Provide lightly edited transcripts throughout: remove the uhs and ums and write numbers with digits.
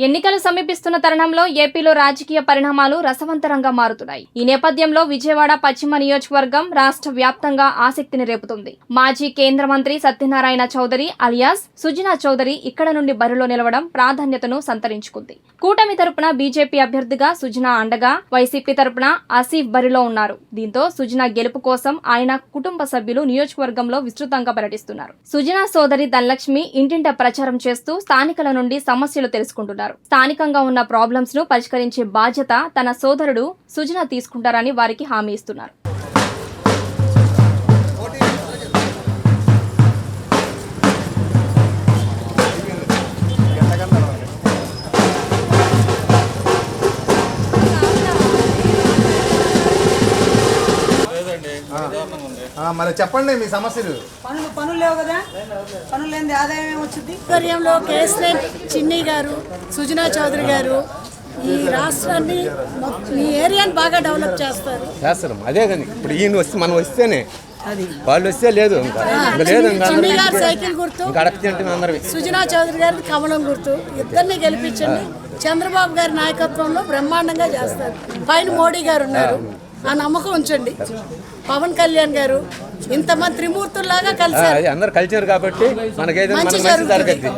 ఎన్నికలు సమీపిస్తున్న తరుణంలో ఏపీలో రాజకీయ పరిణామాలు రసవంతరంగా మారుతున్నాయి. ఈ నేపథ్యంలో విజయవాడ పశ్చిమ నియోజకవర్గం రాష్ట్ర వ్యాప్తంగా ఆసక్తిని రేపుతుంది. మాజీ కేంద్ర మంత్రి సత్యనారాయణ చౌదరి అలియాస్ సుజనా చౌదరి ఇక్కడ నుండి బరిలో నిలవడం ప్రాధాన్యతను సంతరించుకుంది. కూటమి తరపున బీజేపీ అభ్యర్థిగా సుజనా అండగా, వైసీపీ తరపున ఆసిఫ్ బరిలో ఉన్నారు. దీంతో సుజనా గెలుపు కోసం ఆయన కుటుంబ సభ్యులు నియోజకవర్గంలో విస్తృతంగా పర్యటిస్తున్నారు. సుజనా సోదరి ధనలక్ష్మి ఇంటింట ప్రచారం చేస్తూ స్థానికుల నుండి సమస్యలు తెలుసుకుంటున్నారు. స్థానికంగా ఉన్న ప్రాబ్లమ్స్ ను పరిష్కరించే బాధ్యత తన సోదరుడు సుజనా తీసుకుంటారని వారికి హామీ ఇస్తున్నారు. మరి చెప్పండి మీ సమస్యలు. పనులు లేవు కదా, పనులు లేని ఆదాయం ఏమొచ్చింది? ఆధ్వర్యంలో కేఎస్ఎన్ చిన్ని గారు, సుజనా చౌదరి గారు ఈ రాష్ట్రాన్ని ఈ ఏరియాని బాగా డెవలప్ చేస్తారు. అదే కానీ ఇప్పుడు ఈయన వస్తే మనం వస్తేనే వాళ్ళు వస్తే లేదు చిన్ని గారు సైకిల్ గుర్తు, సుజనా చౌదరి గారి కమలం గుర్తు. ఇద్దరిని గెలిపించండి. చంద్రబాబు గారి నాయకత్వంలో బ్రహ్మాండంగా చేస్తారు. పైన మోడీ గారు ఉన్నారు, ఆ నమ్మకం ఉంచండి. పవన్ కళ్యాణ్ గారు ఇంతమంది త్రిమూర్తుల్లాగా కలిసారు. అందరు కలిసారు కాబట్టి మంచి జరుగుతుంది.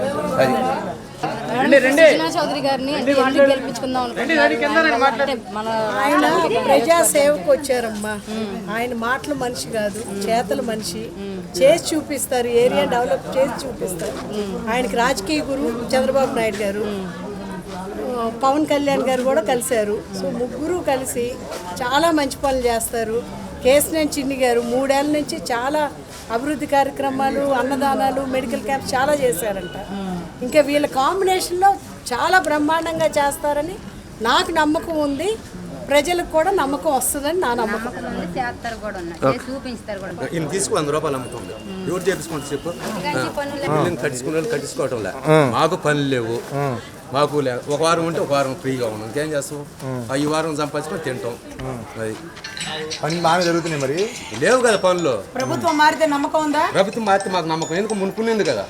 ఆయన ప్రజా సేవకు వచ్చారమ్మా. ఆయన మాటలు మనిషి కాదు, చేతలు మనిషి. చేసి చూపిస్తారు, ఏరియా డెవలప్ చేసి చూపిస్తారు. ఆయనకి రాజకీయ గురువు చంద్రబాబు నాయుడు గారు, పవన్ కళ్యాణ్ గారు కూడా కలిశారు. సో ముగ్గురు కలిసి చాలా మంచి పనులు చేస్తారు. కేఎస్ఎన్ చిన్ని గారు 3 ఏళ్ళ నుంచి చాలా అభివృద్ధి కార్యక్రమాలు, అన్నదానాలు, మెడికల్ క్యాంప్ చాలా చేశారంట. ఇంకా వీళ్ళ కాంబినేషన్లో చాలా బ్రహ్మాండంగా చేస్తారని నాకు నమ్మకం ఉంది. ప్రజలకు కూడా నమ్మకం వస్తుందని నా నమ్మకం. తీసుకు 100 రూపాయలు అమ్ముతుంది. ఎవరు చేపించుకుంటే చెప్పు. కట్టించుకోవటంలే, మాకు పనులు లేవు. మాకు ఒక వారం ఉంటే ఒక వారం ఫ్రీగా ఉన్నాం. ఇంకేం చేస్తాం? ఈ వారం సంపాదించుకొని తింటాం. అది పని బాగా జరుగుతున్నాయి. మరి లేవు కదా పనులు. ప్రభుత్వం మారితే నమ్మకం ఉందా? ప్రభుత్వం మారితే మాకు నమ్మకం. ఎందుకు మునుకునింది కదా.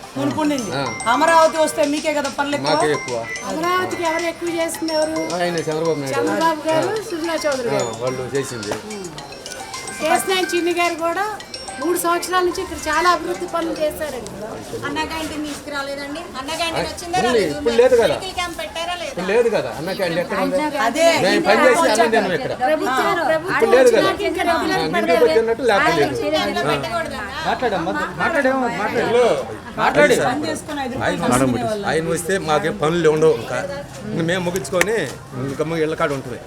అమరావతి వస్తే మీకే కదా పనులు మాకే ఎక్కువ. అమరావతికి ఎవరు ఎక్కువ చేస్తుంది? ఎవరు? ఆయన చంద్రబాబు చంద్రబాబు గారు, సుజనా చౌదరి గారు వాళ్ళు చేసింది. కేఎస్ఎన్ చిన్ని గారు కూడా 3 సంవత్సరాల నుంచి ఇక్కడ చాలా అభివృద్ధి పనులు చేశారండి. అన్న క్యాంటీన్ తీసుకురాలేదండి. అన్న క్యాంటీన్ ఇప్పుడు లేదు కదా. ఇప్పుడు లేదు కదా అన్న క్యాంటీన్. ఎక్కడ ఉంది? పని చేసి అన్నం తిన్నాం ఇక్కడ. ఇప్పుడు లేదు కదా. ఇంటికి వచ్చినట్టు లేకపోలేదు. ఆయన వస్తే మాకేం పనులు ఉండవు. ఇంకా మేము ముగించుకొని ఇంకా ఇళ్ళ కాడ ఉంటుంది.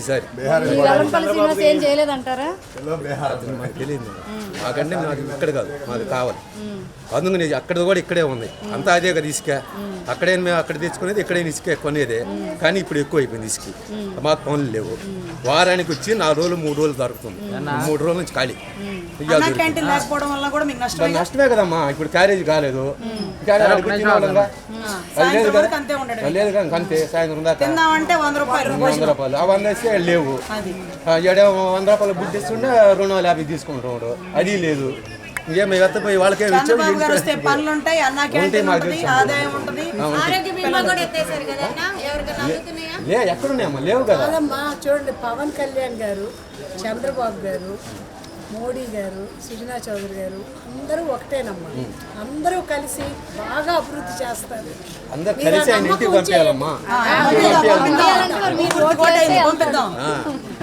ఈసారి మాకు తెలియదు. మాకంటే మాకు ఇక్కడ కాదు, మాకు కావాలి. అందుకని అక్కడ కూడా ఇక్కడే ఉంది. అంతా అదే కదా ఇసుక. అక్కడే మేము అక్కడ తెచ్చుకునేది, ఇక్కడే ఇసుక కొనేదే. కానీ ఇప్పుడు ఎక్కువ అయిపోయింది ఇసుక. మాకు పనులు లేవు. వారానికి వచ్చి 4 రోజులు 3 రోజులు దొరుకుతుంది. 3 రోజుల నుంచి ఖాళీ. నష్టమే కదమ్మా. ఇప్పుడు క్యారేజ్ కాలేదు, అది లేదు కదా. లేదు కదా, అంతే. సాయంత్రం దాకా 100 రూపాయలు ఆ 100 వేస్తే లేవు. 100 రూపాయలు బుద్ధి ఇస్తుండే 250 తీసుకుంటాడు. అది లేదు. ఇంకేం ఎత్తపోయి వాళ్ళకే పనులు ఉంటాయి. ఎక్కడున్నాయమ్మా? లేవు కదా. చూడండి, పవన్ కళ్యాణ్ గారు, చంద్రబాబు గారు, మోడీ గారు, సుజనా చౌదరి గారు అందరూ ఒకటేనమ్మా. అందరూ కలిసి బాగా అభివృద్ధి చేస్తారు. అందరూ కలిసి ఆయన ఇంటికి పంపించాలమ్మా.